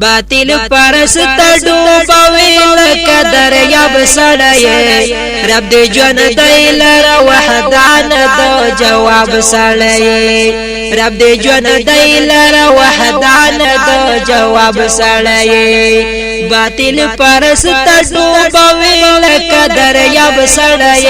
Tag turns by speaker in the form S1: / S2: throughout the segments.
S1: باطل پرست ډوبوي لکه دریاب سړی رب دې ژوند دی لره وحدان د جواب سړی رب دې ژوند دی لره وحدان د جواب سړی باطل پرست ډوبوي لکه دریاب سړی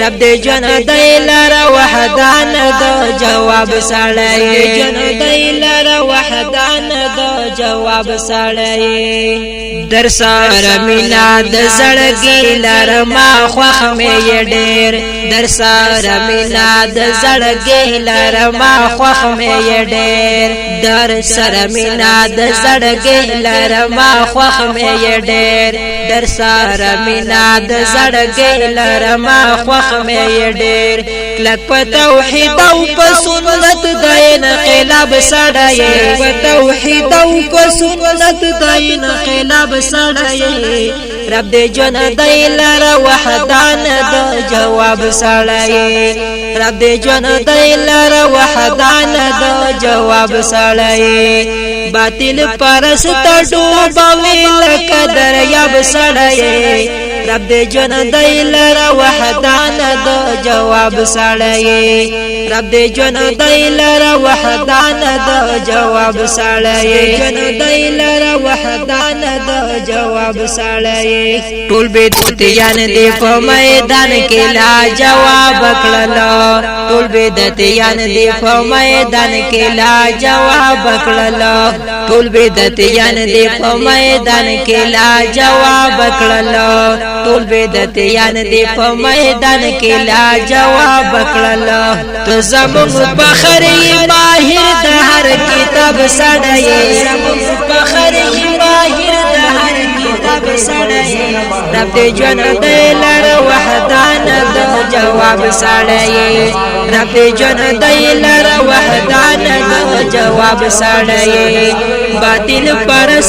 S1: رب دې ژوند دی لره وحدان د جواب سړی ژوند دی لره وحدان د جواب سړی در سره مینا د زړګي لره ما خوښ مې ډېر در سره مینا د زړګي لره ما خوښ مې ډېر در سره مینا د زړګي لره ما خوښ مې ډېر در سره مینا د زړګي لره ما خوښ مې ډېر کلک په توحید او په سنت د انقلاب سړی په توحید او په سنت د انقلاب سړی رب دې ژوند دی لره وحدان د جواب سړی رب دې ژوند دی لره وحدان د جواب سړی باطل پرست ډوبوي لکه دریاب سړی رب دې ژوند دی لره وحدان د جواب سړی رب دې ژوند دی لره وحدان د جواب سړی ژوند دی لره وحدان د جواب سړی ټول بدعتيان دې په میدان کې لا جواب کړل ټول بدعتيان دې په میدان کې لا جواب کړل ټول بدعتيان دې په میدان کې لا جواب کړل ټول بدعتيان دې په میدان کې لا جواب کړل ته زموږ فخر ماهر د هر کتاب سړی زموږ فخر ماهر د هر کتاب سړی رب دې ژوند دی لره وحدان د جواب سړی رب دې ژوند دی لره وحدان د جواب سړی باطل پرست